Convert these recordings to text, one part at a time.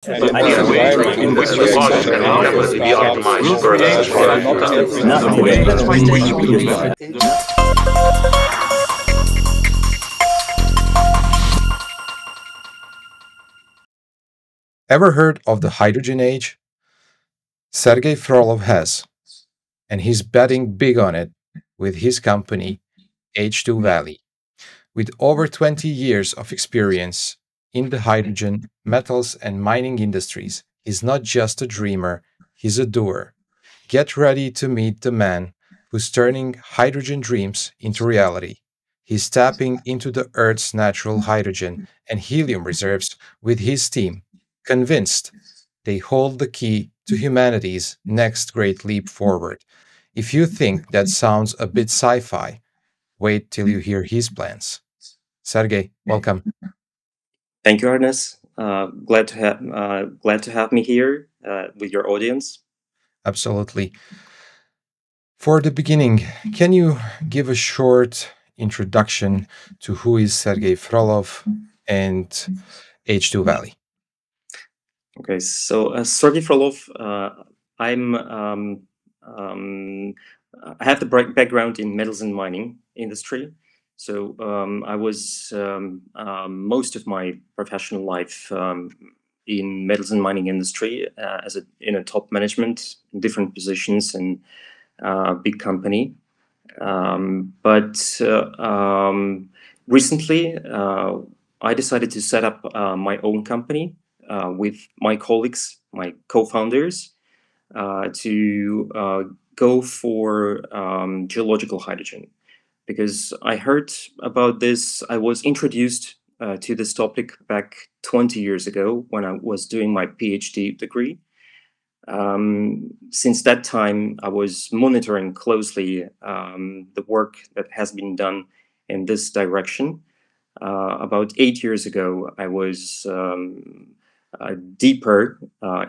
But anyway, in this recording, we optimize processes for Ever heard of the hydrogen age? Sergey Frolov has, and he's betting big on it with his company, H2 Valley. With over 20 years of experience in the hydrogen, metals, and mining industries, he's not just a dreamer, he's a doer. Get ready to meet the man who's turning hydrogen dreams into reality. He's tapping into the Earth's natural hydrogen and helium reserves with his team, convinced they hold the key to humanity's next great leap forward. If you think that sounds a bit sci fi, wait till you hear his plans. Sergey, welcome. Thank you, Ernest. Glad to have me here with your audience. Absolutely. For the beginning, can you give a short introduction to who is Sergey Frolov and H2 Valley? Okay, so Sergey Frolov, I'm I have the background in metals and mining industry. So I was most of my professional life in metals and mining industry in a top management, in different positions and big company. But recently, I decided to set up my own company with my colleagues, my co-founders, to go for geological hydrogen. Because I heard about this, I was introduced to this topic back 20 years ago when I was doing my PhD degree. Since that time, I was monitoring closely the work that has been done in this direction. About 8 years ago, I was deeper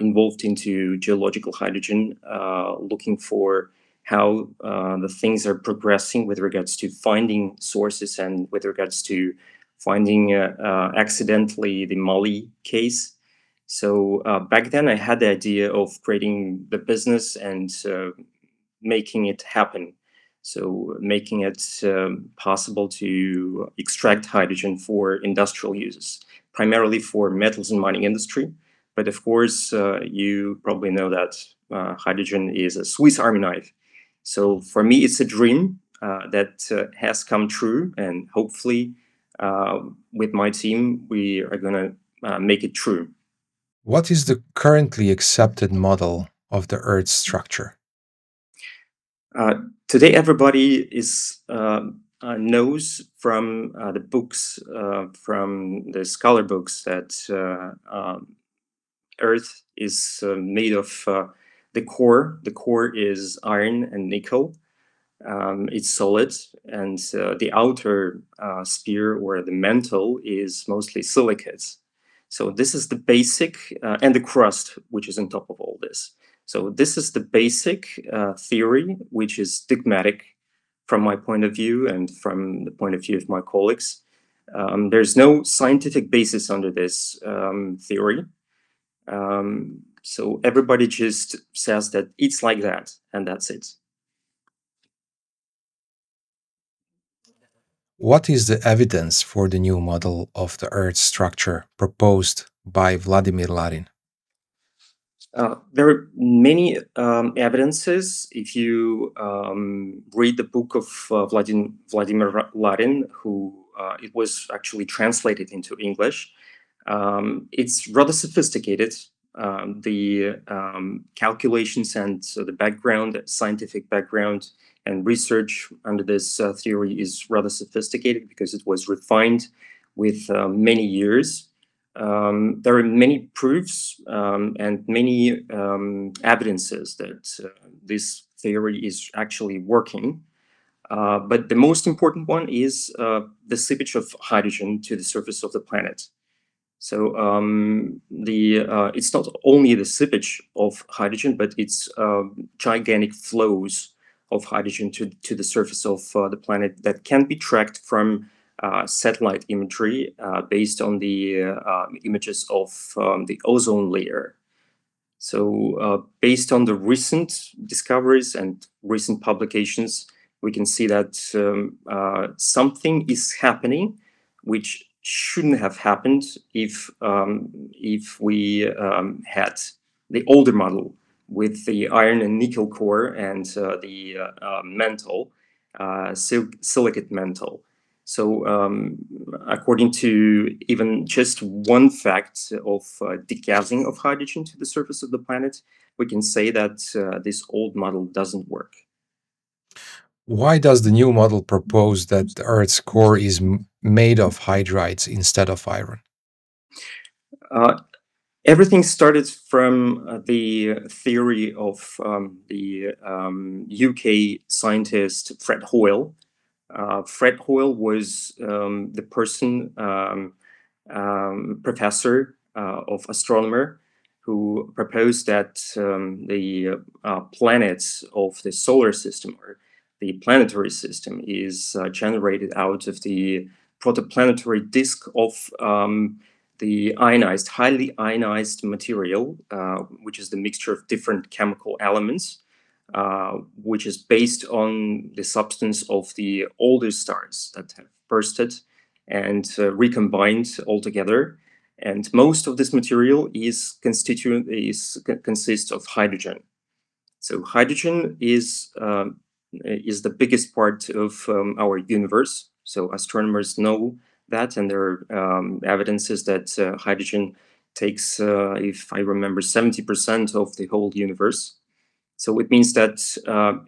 involved into geological hydrogen, looking for how the things are progressing with regards to finding sources and with regards to finding accidentally the Mali case. So back then I had the idea of creating the business and making it happen. So making it possible to extract hydrogen for industrial uses, primarily for metals and mining industry. But of course, you probably know that hydrogen is a Swiss Army knife. So for me, it's a dream that has come true, and hopefully with my team, we are going to make it true. What is the currently accepted model of the Earth's structure? Today, everybody knows from the books, from the scholar books, that Earth is made of the core. The core is iron and nickel. It's solid, and the outer sphere or the mantle is mostly silicates. So this is the basic, and the crust, which is on top of all this. So this is the basic theory, which is dogmatic from my point of view and from the point of view of my colleagues. There's no scientific basis under this theory. So everybody just says that it's like that, and that's it. What is the evidence for the new model of the Earth's structure proposed by Vladimir Larin? There are many evidences. If you read the book of Vladimir Larin, who it was actually translated into English, it's rather sophisticated. The calculations and the background, scientific background, and research under this theory is rather sophisticated because it was refined with many years. There are many proofs and many evidences that this theory is actually working. But the most important one is the seepage of hydrogen to the surface of the planet. So it's not only the seepage of hydrogen, but it's gigantic flows of hydrogen to the surface of the planet that can be tracked from satellite imagery based on the images of the ozone layer. So based on the recent discoveries and recent publications, we can see that something is happening which shouldn't have happened if we had the older model with the iron and nickel core and the mantle, silicate mantle. So according to even just one fact of degassing of hydrogen to the surface of the planet, we can say that this old model doesn't work. Why does the new model propose that the Earth's core is made of hydrides instead of iron? Everything started from the theory of the UK scientist Fred Hoyle. Fred Hoyle was the person, professor of astronomer, who proposed that the planets of the solar system, or the planetary system, is generated out of the protoplanetary disk of the ionized, highly ionized material, which is the mixture of different chemical elements, which is based on the substance of the older stars that have bursted and recombined all together. And most of this material consists of hydrogen. So hydrogen is the biggest part of our universe. So astronomers know that, and there are evidences that hydrogen takes, if I remember, 70% of the whole universe. So it means that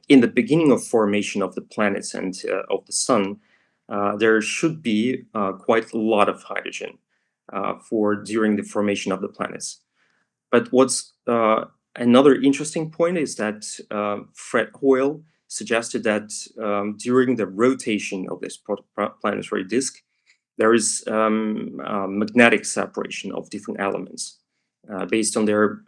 in the beginning of formation of the planets and of the sun, there should be quite a lot of hydrogen during the formation of the planets. But what's another interesting point is that Fred Hoyle suggested that during the rotation of this planetary disk, there is magnetic separation of different elements based on their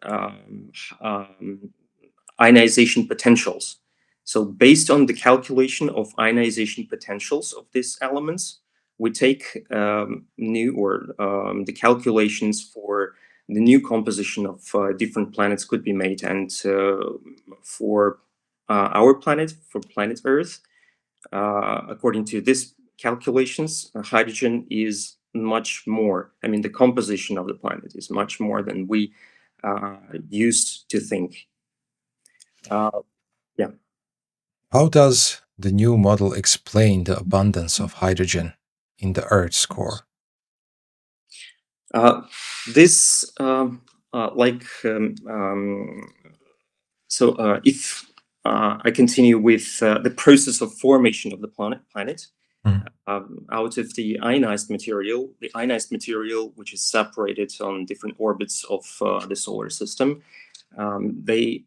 ionization potentials. So based on the calculation of ionization potentials of these elements, we take the calculations for the new composition of different planets could be made. And for our planet, for planet Earth, according to these calculations, hydrogen is much more. I mean, the composition of the planet is much more than we used to think. Yeah. How does the new model explain the abundance of hydrogen in the Earth's core? If I continue with the process of formation of the planet, out of the ionized material, which is separated on different orbits of the solar system, they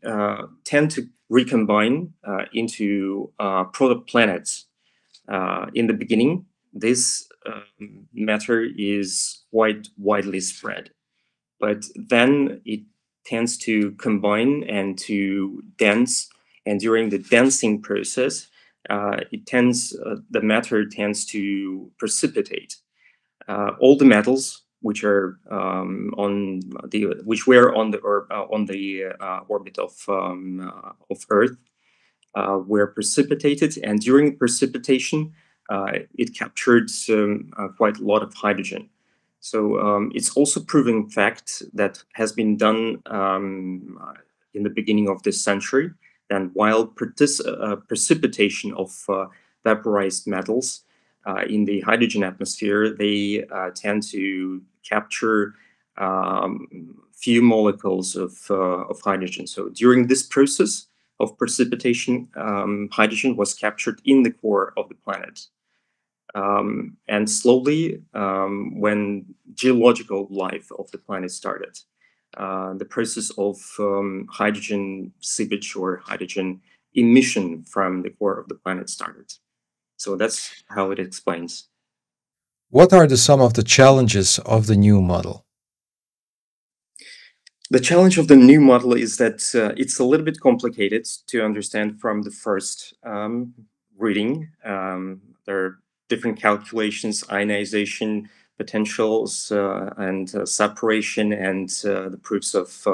tend to recombine into protoplanets. In the beginning, this matter is quite widely spread, but then it tends to combine and to dense, and during the densing process, the matter tends to precipitate. All the metals which were on the orbit of Earth were precipitated, and during precipitation, it captured quite a lot of hydrogen. So it's also proven fact that has been done in the beginning of this century. And while precipitation of vaporized metals in the hydrogen atmosphere, they tend to capture few molecules of hydrogen. So during this process of precipitation, hydrogen was captured in the core of the planet. And slowly, when geological life of the planet started, the process of hydrogen seepage or hydrogen emission from the core of the planet started. So that's how it explains. What are some of the challenges of the new model? The challenge of the new model is that it's a little bit complicated to understand from the first reading. There are different calculations, ionization potentials, and separation, and the proofs of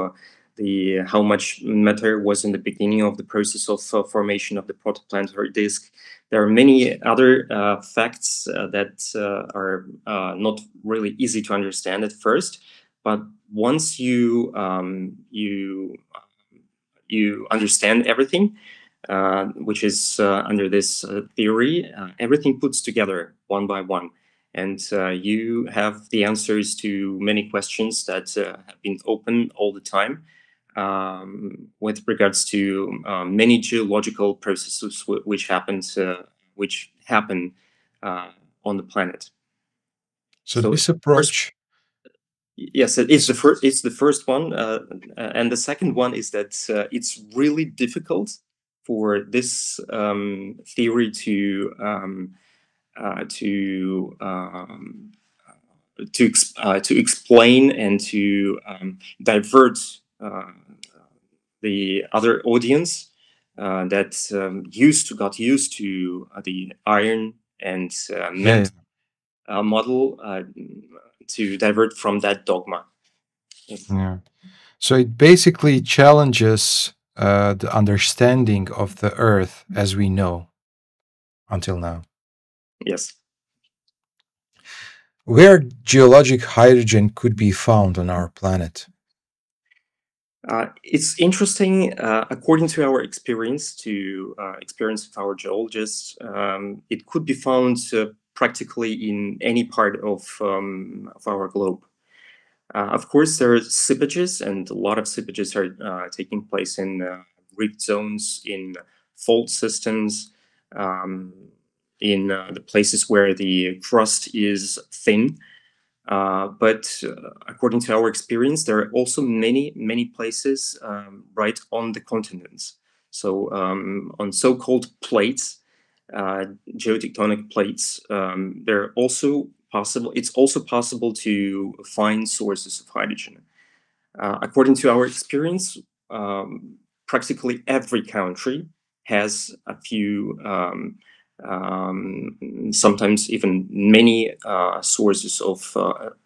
the how much matter was in the beginning of the process of formation of the protoplanetary disk. There are many other facts that are not really easy to understand at first, but once you understand everything, which is under this theory, everything puts together one by one. And you have the answers to many questions that have been open all the time with regards to many geological processes which happen on the planet. So this approach, yes, it's the first. It's the first one, and the second one is that it's really difficult for this theory to explain and to divert the other audience that got used to the iron and math model to divert from that dogma. yeah. So it basically challenges the understanding of the Earth as we know until now. Yes. Where geologic hydrogen could be found on our planet? It's interesting, according to our experience, experience of our geologists, it could be found practically in any part of our globe. Of course, there are seepages, and a lot of seepages are taking place in rift zones, in fault systems, in the places where the crust is thin. But according to our experience, there are also many places right on the continents. So on so-called plates, geotectonic plates, they're also possible. It's also possible to find sources of hydrogen. According to our experience, practically every country has a few, sometimes even many sources of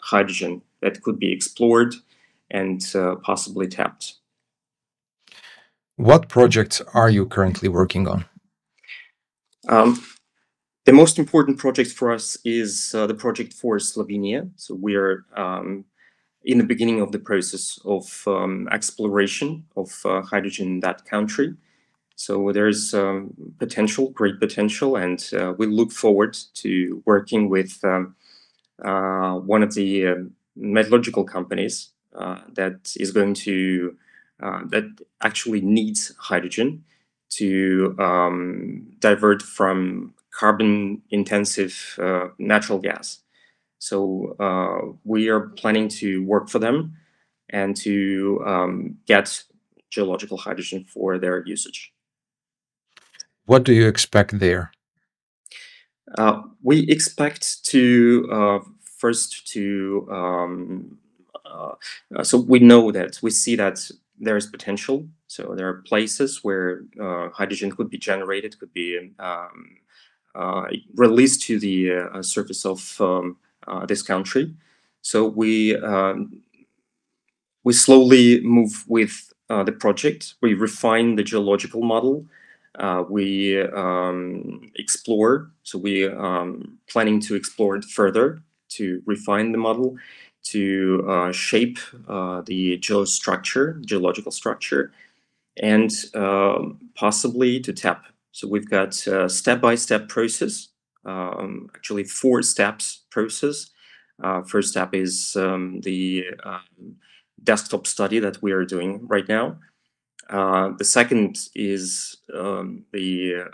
hydrogen that could be explored and possibly tapped. What projects are you currently working on? The most important project for us is the project for Slovenia. So we are in the beginning of the process of exploration of hydrogen in that country. So there's great potential, and we look forward to working with one of the metallurgical companies that is going to that actually needs hydrogen to divert from carbon-intensive natural gas. So we are planning to work for them and to get geological hydrogen for their usage. What do you expect there? We expect to first to so we know that we see that there is potential. So there are places where hydrogen could be generated, could be released to the surface of this country. So we slowly move with the project. We refine the geological model. We explore. So we planning to explore it further, to refine the model, to shape the geological structure, and possibly to tap. So we've got a step-by-step process, actually 4 steps process. First step is the desktop study that we are doing right now. The second is the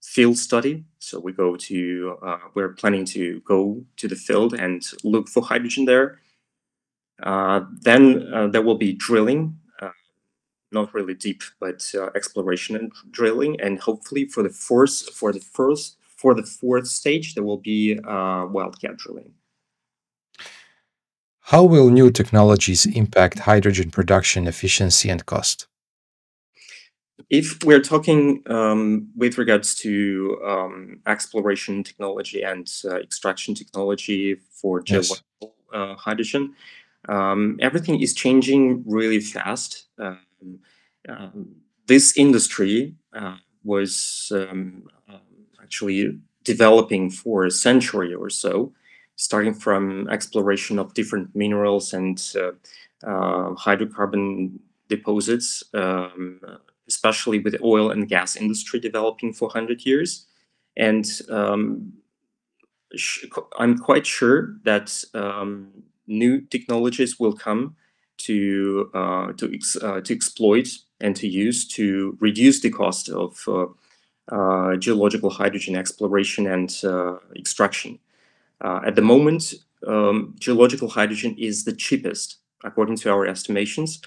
field study. So we're planning to go to the field and look for hydrogen there. Then there will be drilling, not really deep, but exploration and drilling, and hopefully for the fourth stage there will be wildcat drilling. How will new technologies impact hydrogen production efficiency and cost? If we're talking with regards to exploration technology and extraction technology for Yes. geological hydrogen, everything is changing really fast. This industry was actually developing for a century or so, starting from exploration of different minerals and hydrocarbon deposits, especially with the oil and gas industry developing for 100 years. And I'm quite sure that new technologies will come to exploit and to use to reduce the cost of geological hydrogen exploration and extraction. At the moment, geological hydrogen is the cheapest, according to our estimations,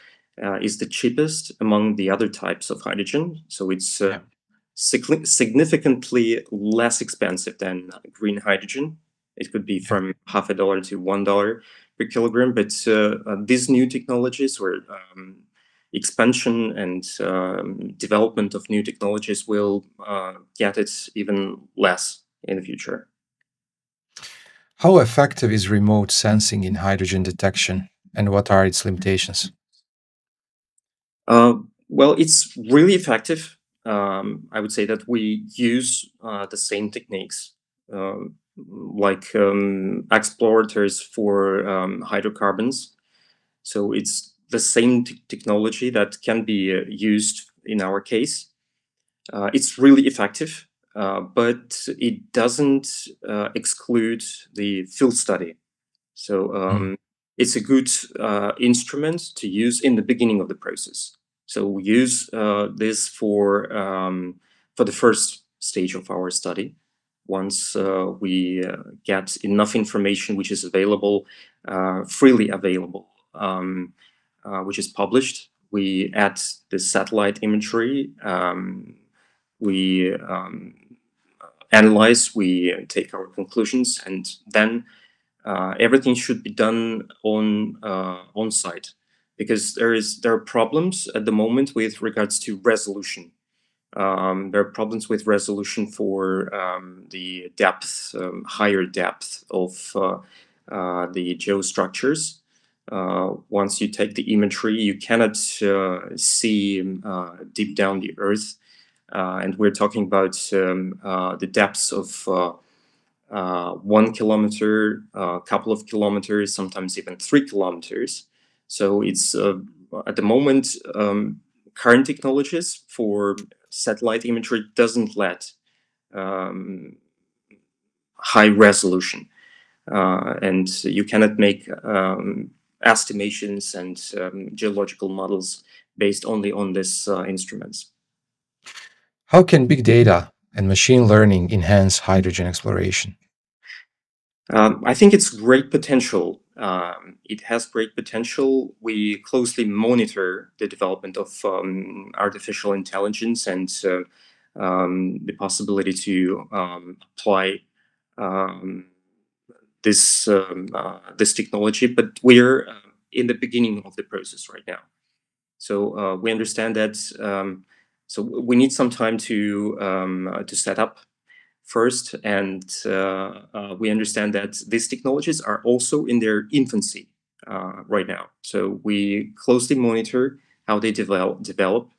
is the cheapest among the other types of hydrogen. So it's significantly less expensive than green hydrogen. It could be from $0.50 to $1 per kilogram. But these new technologies or expansion and development of new technologies will get it even less in the future. How effective is remote sensing in hydrogen detection, and what are its limitations? Well, it's really effective. I would say that we use the same techniques, like explorators for hydrocarbons. So it's the same technology that can be used in our case. It's really effective, but it doesn't exclude the field study. So it's a good instrument to use in the beginning of the process. So we use this for the first stage of our study. Once we get enough information which is available, freely available, which is published, we add the satellite imagery. We analyze, we take our conclusions, and then everything should be done on site, because there are problems at the moment with regards to resolution. There are problems with resolution for the depth, higher depth of the geostructures. Once you take the imagery, you cannot see deep down the earth, and we're talking about the depths of 1 kilometer, a couple of kilometers, sometimes even 3 kilometers. So it's at the moment, current technologies for satellite imagery doesn't let high resolution, and you cannot make estimations and geological models based only on these instruments. How can big data and machine learning enhance hydrogen exploration? I think it's great potential. It has great potential. We closely monitor the development of artificial intelligence and the possibility to apply this technology. But we're in the beginning of the process right now. So we understand that. So we need some time to set up first, and we understand that these technologies are also in their infancy right now. So we closely monitor how they develop,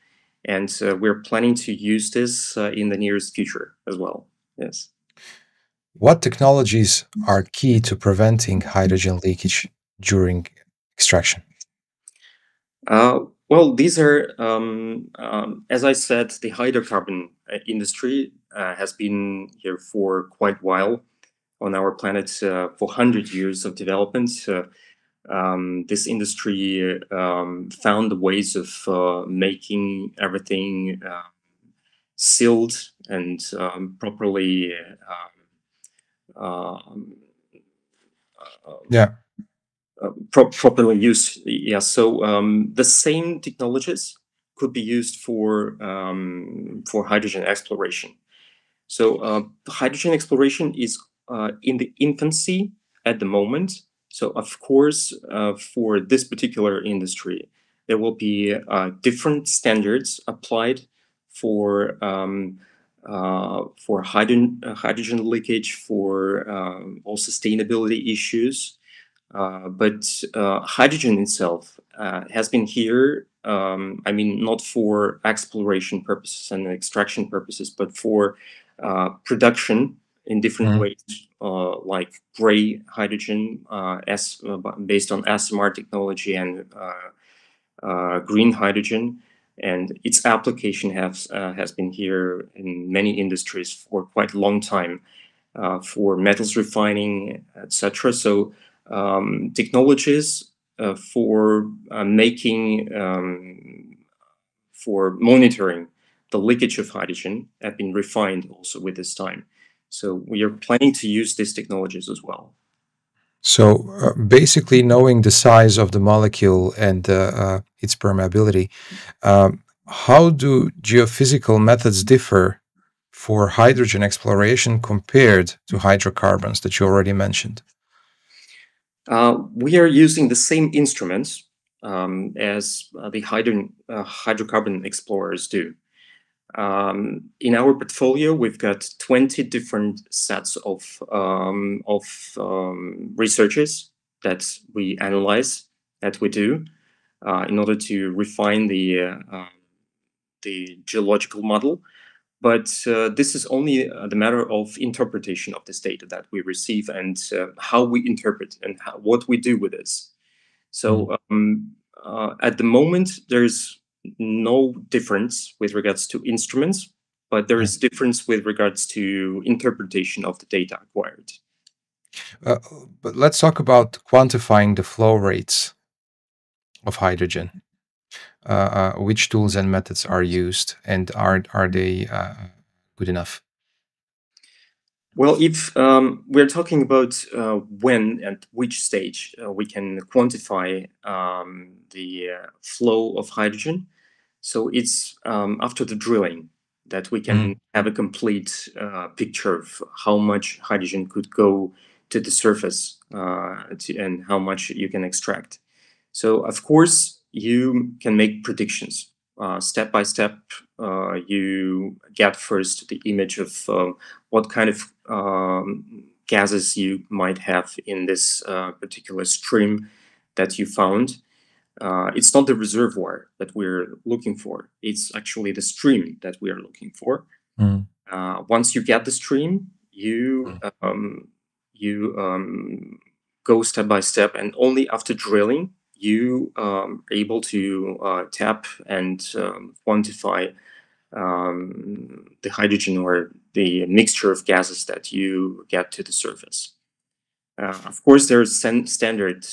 and we're planning to use this in the nearest future as well. Yes. What technologies are key to preventing hydrogen leakage during extraction? Well, these are, as I said, the hydrocarbon industry has been here for quite a while on our planet, for 100 years of development. This industry found the ways of making everything sealed and properly Yeah. properly used. Yeah, so the same technologies could be used for hydrogen exploration. So hydrogen exploration is in the infancy at the moment. So of course, for this particular industry, there will be different standards applied for hydrogen leakage, for all sustainability issues. But hydrogen itself has been here, I mean, not for exploration purposes and extraction purposes, but for production in different ways, like gray hydrogen based on SMR technology, and green hydrogen. And its application has been here in many industries for quite a long time, for metals refining, etc. So technologies for for monitoring the leakage of hydrogen have been refined also with this time. So we are planning to use these technologies as well. So basically, knowing the size of the molecule and its permeability, how do geophysical methods differ for hydrogen exploration compared to hydrocarbons that you already mentioned? We are using the same instruments as the hydrocarbon explorers do. In our portfolio, we've got 20 different sets of researches that we analyze, that we do, in order to refine the geological model. But this is only the matter of interpretation of this data that we receive, and how we interpret, and what we do with this. So at the moment, there's no difference with regards to instruments, but there is difference with regards to interpretation of the data acquired. But let's talk about quantifying the flow rates of hydrogen. Which tools and methods are used, and are they good enough? Well, if we're talking about when and which stage we can quantify the flow of hydrogen, so it's after the drilling that we can have a complete picture of how much hydrogen could go to the surface, and how much you can extract. So, of course, you can make predictions. Step by step, you get first the image of what kind of gases you might have in this particular stream that you found. It's not the reservoir that we're looking for. It's actually the stream that we are looking for. Once you get the stream, you go step by step, and only after drilling you are able to tap and quantify the hydrogen, or the mixture of gases that you get to the surface. Of course, there are standard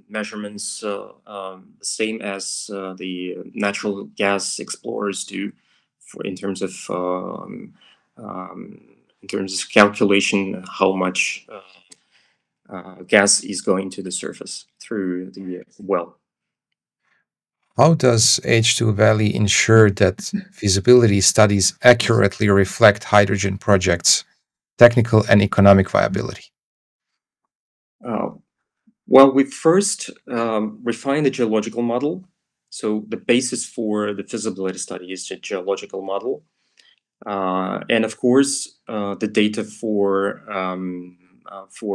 measurements, the same as the natural gas explorers do, in terms of calculation how much gas is going to the surface through the well. How does H2 Valley ensure that feasibility studies accurately reflect hydrogen projects' technical and economic viability? Well, we first refine the geological model. So the basis for the feasibility study is the geological model. And of course, the data for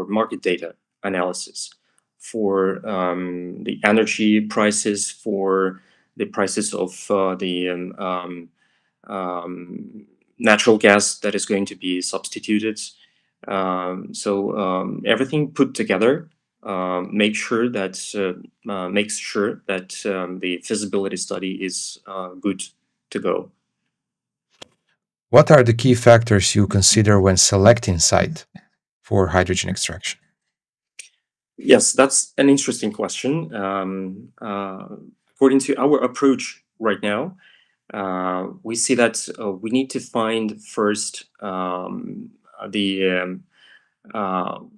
market data analysis, for the energy prices, for the prices of the natural gas that is going to be substituted. So everything put together makes sure that the feasibility study is good to go. What are the key factors you consider when selecting site for hydrogen extraction? Yes, that's an interesting question. According to our approach right now, we see that we need to find first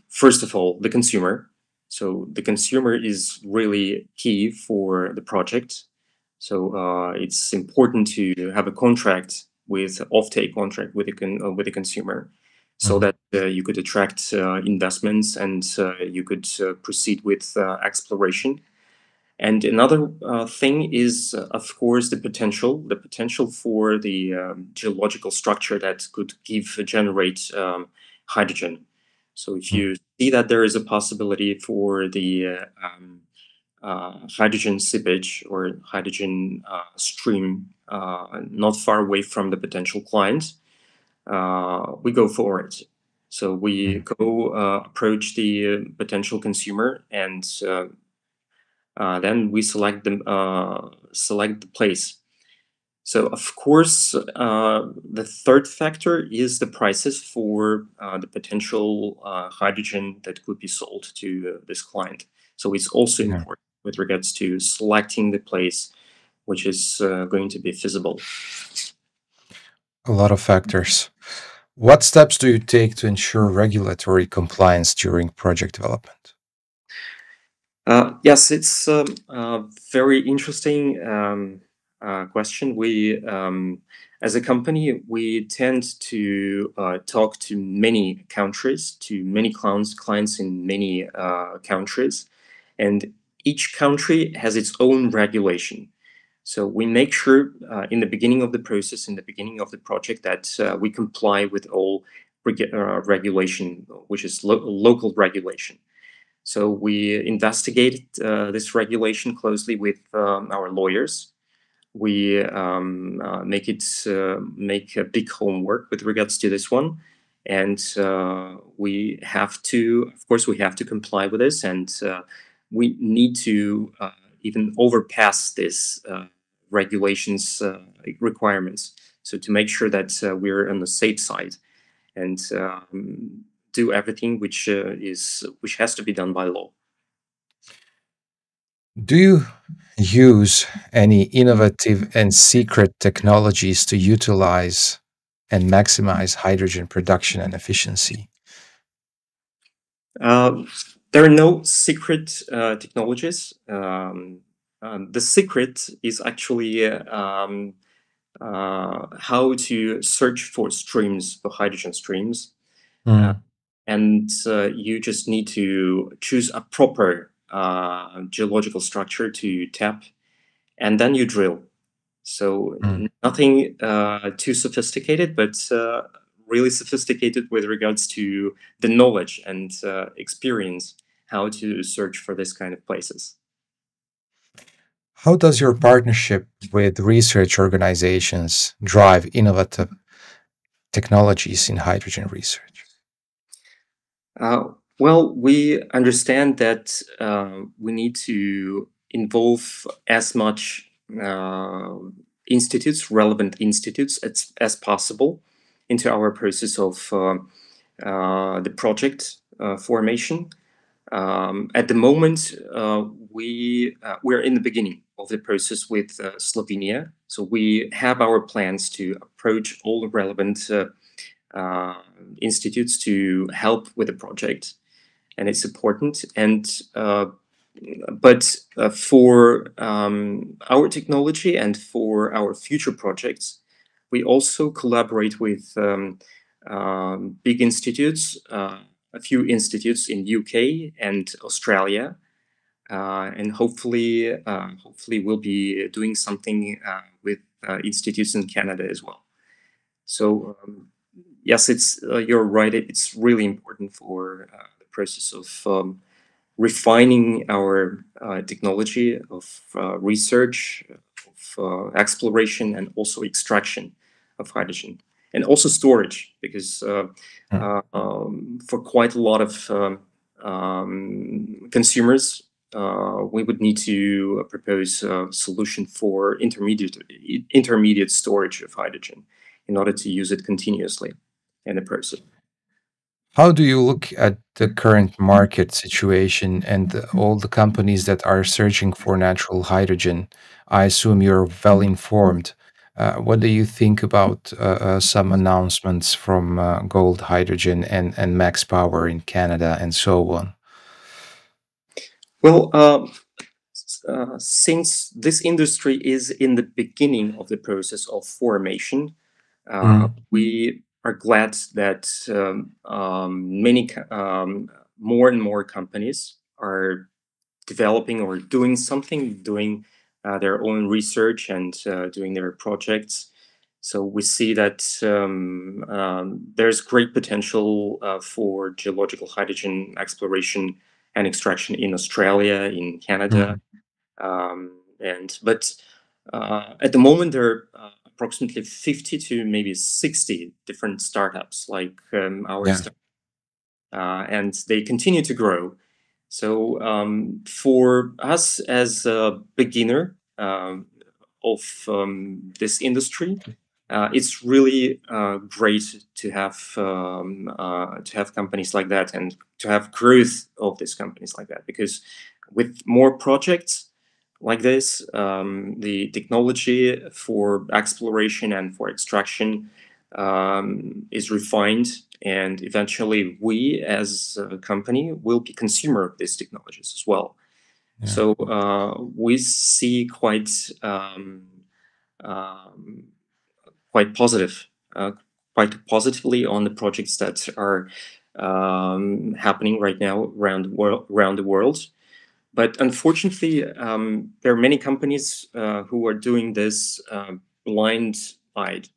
first of all, the consumer. So the consumer is really key for the project. So it's important to have a contract with offtake contract with the consumer, so that you could attract investments, and you could proceed with exploration. And another thing is, of course, the potential for the geological structure that could generate hydrogen. So if you see that there is a possibility for the hydrogen seepage or hydrogen stream not far away from the potential client, we go for it. So we go approach the potential consumer, and then we select the place. So of course, the third factor is the prices for the potential hydrogen that could be sold to this client. So it's also Yeah. important with regards to selecting the place which is going to be feasible. A lot of factors. What steps do you take to ensure regulatory compliance during project development? Yes, it's a very interesting question. As a company, we tend to talk to many countries, to many clients in many countries, and each country has its own regulation. So we make sure in the beginning of the process, in the beginning of the project, that we comply with all regulation, which is local regulation. So we investigated this regulation closely with our lawyers. We make a big homework with regards to this one, and we have to, of course, we have to comply with this, and we need to even overpass this regulations requirements. So to make sure that we're on the safe side, and do everything which has to be done by law. Do you use any innovative and secret technologies to utilize and maximize hydrogen production and efficiency? There are no secret technologies. The secret is actually how to search for streams, for hydrogen streams. And you just need to choose a proper geological structure to tap, and then you drill. So nothing too sophisticated, but really sophisticated with regards to the knowledge and experience how to search for this kind of places. How does your partnership with research organizations drive innovative technologies in hydrogen research? Well, we understand that we need to involve as much relevant institutes as possible into our process of the project formation. At the moment, we're in the beginning of the process with Slovenia, so we have our plans to approach all the relevant institutes to help with the project, and it's important. And but for our technology and for our future projects, we also collaborate with big institutes, a few institutes in UK and Australia, and hopefully we'll be doing something with institutes in Canada as well. So yes, it's you're right. It's really important for the process of refining our technology of research, of exploration, and also extraction of hydrogen, and also storage, because for quite a lot of consumers, we would need to propose a solution for intermediate storage of hydrogen in order to use it continuously in the process. How do you look at the current market situation and all the companies that are searching for natural hydrogen? I assume you're well informed. What do you think about some announcements from Gold Hydrogen and Max Power in Canada and so on? Well, since this industry is in the beginning of the process of formation, we are glad that many more and more companies are developing or doing something, doing their own research and doing their projects. So we see that there's great potential for geological hydrogen exploration and extraction in Australia, in Canada, but at the moment there are approximately 50 to maybe 60 different startups like ours, and they continue to grow. So for us as a beginner of this industry, it's really great to have companies like that and to have growth of these companies like that, because with more projects like this, the technology for exploration and for extraction is refined, and eventually we as a company will be consumer of these technologies as well. So we see quite quite positive, quite positively on the projects that are happening right now around the world. But unfortunately, there are many companies who are doing this blind-eyed.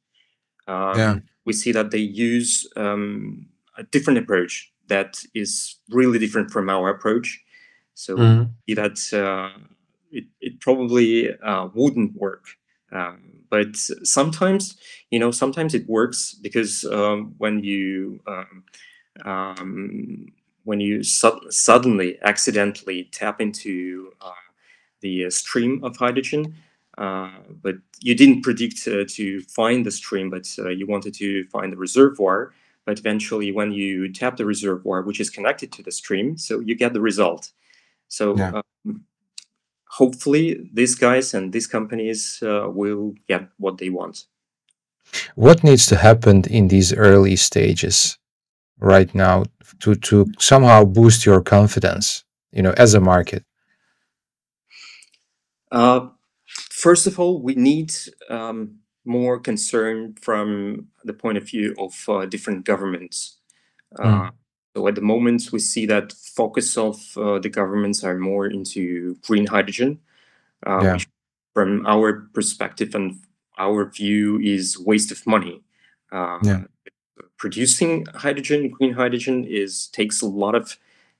We see that they use a different approach that is really different from our approach. So we see that it probably wouldn't work. But sometimes, sometimes it works, because when you suddenly, accidentally tap into the stream of hydrogen, but you didn't predict to find the stream, but you wanted to find the reservoir. But eventually, when you tap the reservoir, which is connected to the stream, so you get the result. So hopefully, these guys and these companies will get what they want. What needs to happen in these early stages right now to somehow boost your confidence, as a market? First of all, we need more concern from the point of view of different governments. So at the moment, we see that focus of the governments are more into green hydrogen, which from our perspective and our view is waste of money. Producing hydrogen, green hydrogen, takes a lot of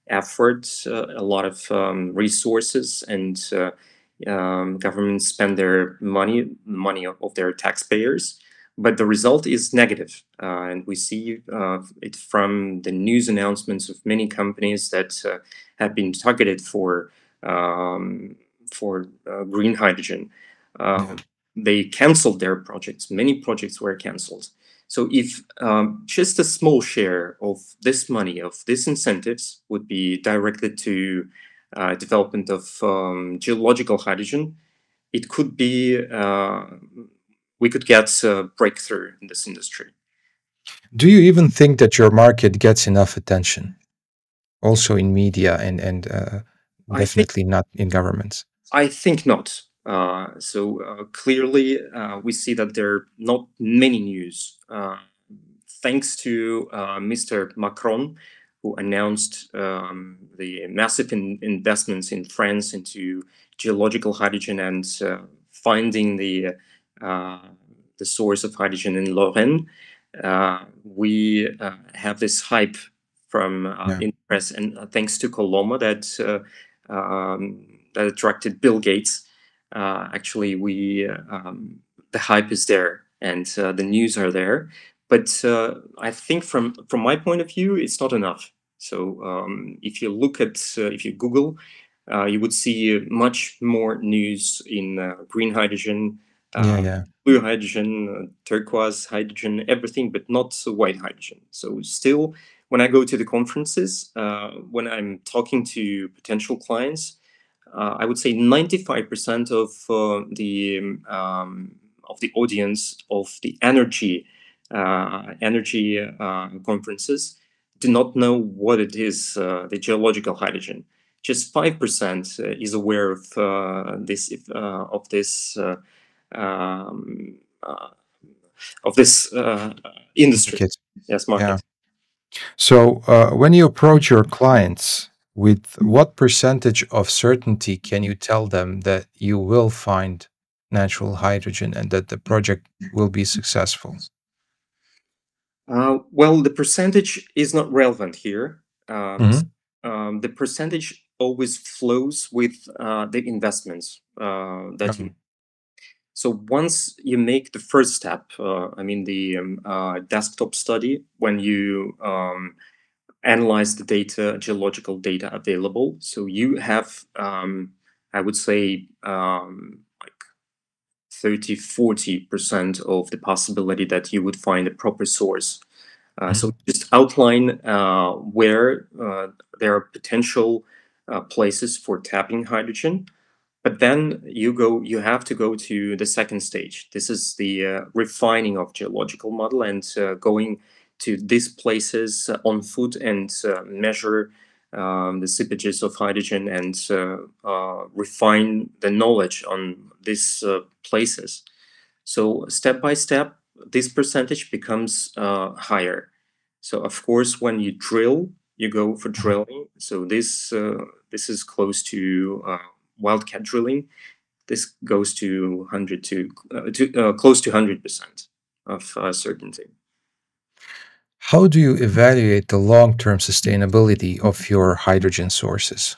effort, a lot of resources, and governments spend their money of their taxpayers, but the result is negative. And we see it from the news announcements of many companies that have been targeted for green hydrogen. They canceled their projects. Many projects were canceled. So if just a small share of this money, of these incentives, would be directed to development of geological hydrogen, it could be we could get a breakthrough in this industry. Do you even think that your market gets enough attention, also in media and definitely not in governments? I think not. So clearly, we see that there are not many news. Thanks to Mr. Macron, who announced the massive investments in France into geological hydrogen and finding the source of hydrogen in Lorraine. We have this hype from in the press, and thanks to Coloma that attracted Bill Gates. Actually, the hype is there and the news are there, but I think from my point of view, it's not enough. So if you look at if you Google, you would see much more news in green hydrogen, blue hydrogen, turquoise hydrogen, everything, but not white hydrogen. So still, when I go to the conferences, when I'm talking to potential clients, I would say 95% of the audience of the energy conferences do not know what it is, the geological hydrogen. Just 5% is aware of this industry. Market. Yes, market. So when you approach your clients, with what percentage of certainty can you tell them that you will find natural hydrogen and that the project will be successful? Well, the percentage is not relevant here. Mhm. The percentage always flows with the investments that you. Um, So once you make the first step, I mean the desktop study, when you analyze the data, geological data available, so you have, I would say, like 30–40% of the possibility that you would find a proper source. So just outline where there are potential places for tapping hydrogen, but then you have to go to the second stage. This is the refining of geological model and going to these places on foot and measure the seepages of hydrogen and refine the knowledge on these places. So step by step, this percentage becomes higher. So of course, when you drill, you go for drilling. So this is close to wildcat drilling. This goes to 100 to close to 100% of certainty. How do you evaluate the long-term sustainability of your hydrogen sources?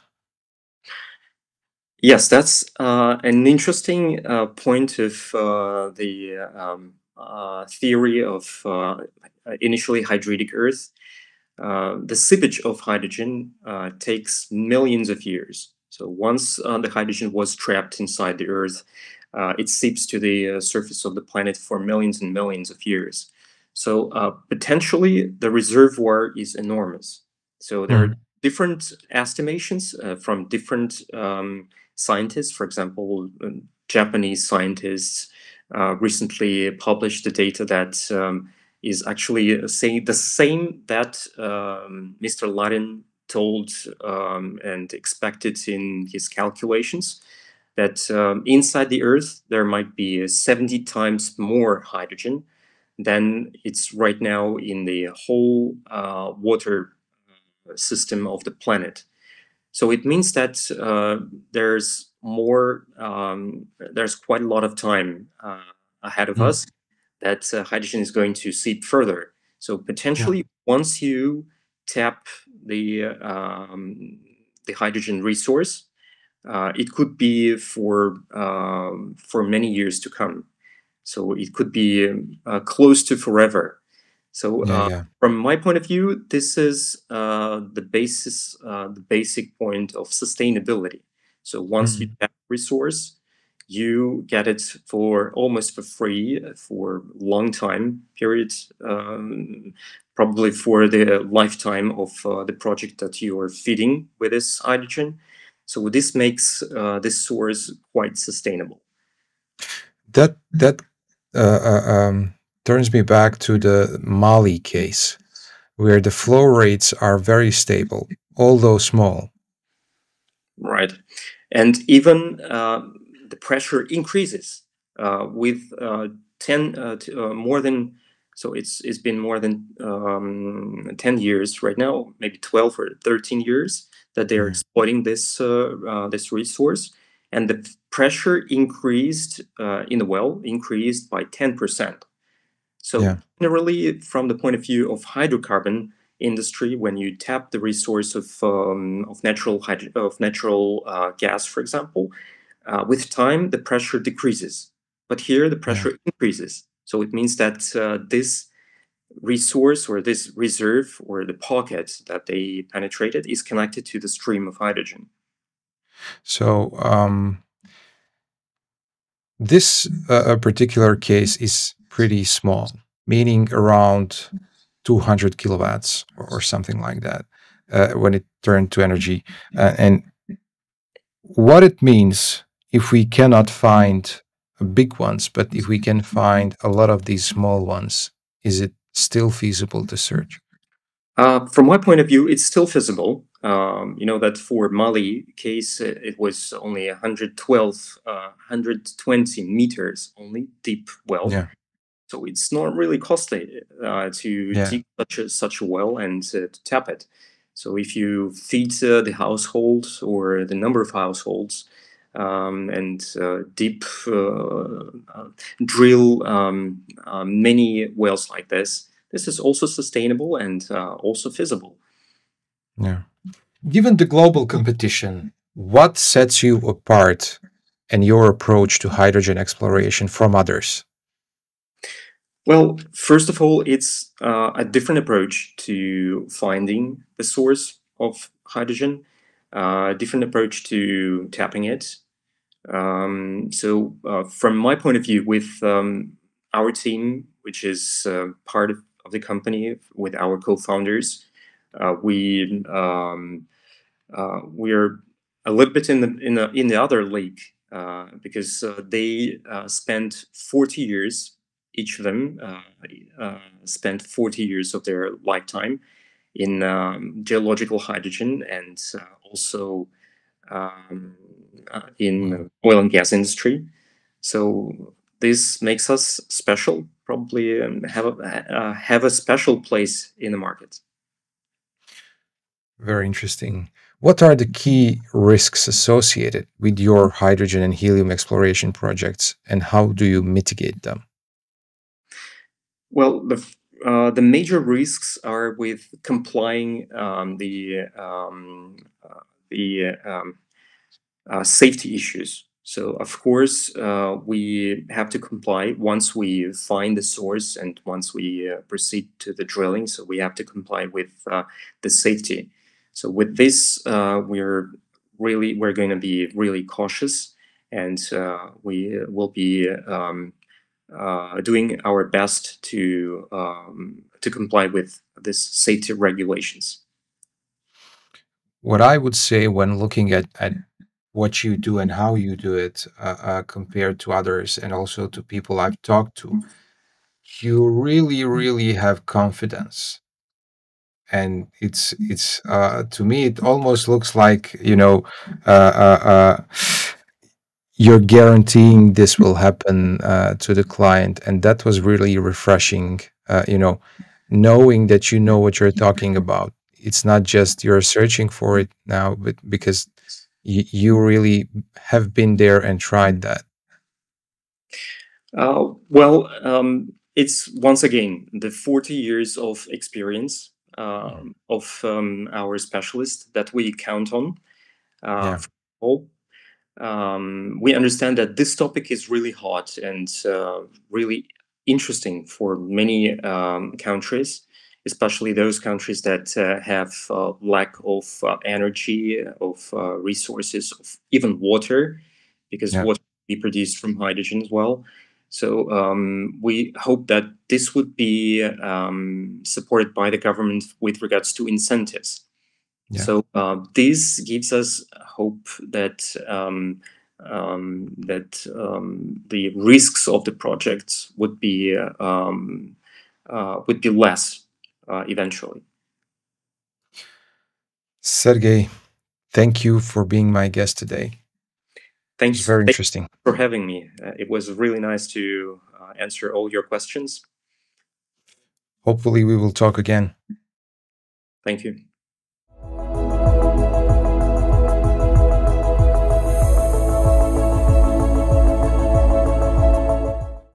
Yes, that's an interesting point of the theory of initially hydridic Earth. The seepage of hydrogen takes millions of years. So once the hydrogen was trapped inside the Earth, it seeps to the surface of the planet for millions and millions of years. So potentially the reservoir is enormous. So there are different estimations from different scientists. For example, Japanese scientists recently published the data that is actually saying the same that Mr. Larin told and expected in his calculations, that inside the Earth there might be 70 times more hydrogen than it's right now in the whole water system of the planet. So it means that there's more, there's quite a lot of time ahead of us that hydrogen is going to seep further. So potentially, once you tap the hydrogen resource, it could be for many years to come. So it could be close to forever. So Yeah. from my point of view, this is the basis, the basic point of sustainability. So once you tap resource, you get it for almost for free for long time periods, probably for the lifetime of the project that you are feeding with this hydrogen. So this makes this source quite sustainable. That turns me back to the Mali case, where the flow rates are very stable, although small. Right. And even the pressure increases with 10 more than, so it's been more than 10 years right now, maybe 12 or 13 years that they're exploiting this resource, and the pressure increased in the well increased by 10%. So generally, from the point of view of hydrocarbon industry, when you tap the resource of natural gas, for example, with time the pressure decreases, but here the pressure increases. So it means that this resource or this reserve or the pocket that they penetrated is connected to the stream of hydrogen. So this particular case is pretty small, meaning around 200 kilowatts or something like that when it turned to energy. And what it means if we cannot find big ones, but if we can find a lot of these small ones, is it still feasible to search? From my point of view, it's still feasible. You know that for Mali case, it was only 112, 120 meters only deep well. Yeah. So it's not really costly to dig such a well and to tap it. So if you feed the household or the number of households and deep drill many wells like this, this is also sustainable and also feasible. Yeah. Given the global competition, what sets you apart and your approach to hydrogen exploration from others? Well, first of all, it's a different approach to finding the source of hydrogen, a different approach to tapping it. From my point of view, with our team, which is part of the company, with our co-founders, we're a little bit in the other league because they spent 40 years, each of them spent 40 years of their lifetime in geological hydrogen and also in oil and gas industry. So this makes us special, probably have a special place in the market. Very interesting. What are the key risks associated with your hydrogen and helium exploration projects, and how do you mitigate them? Well, the major risks are with complying the safety issues. So of course we have to comply once we find the source and once we proceed to the drilling. So we have to comply with the safety. So with this we're going to be really cautious, and we will be doing our best to comply with this safety regulations. What I would say when looking at what you do and how you do it compared to others and also to people I've talked to, you really, really have confidence. And it's to me, it almost looks like, you're guaranteeing this will happen to the client. And that was really refreshing, knowing that you know what you're talking about. It's not just you're searching for it now, but because you really have been there and tried that. It's once again the 40 years of experience of our specialist that we count on. Yeah. For all. We understand that this topic is really hot and really interesting for many countries, especially those countries that have lack of energy, of resources, of even water, because Yeah. water can be produced from hydrogen as well. So we hope that this would be supported by the government with regards to incentives. Yeah. So this gives us hope that the risks of the projects would be less eventually. Sergey, thank you for being my guest today. It's very interesting. For having me. It was really nice to answer all your questions. Hopefully we will talk again. Thank you.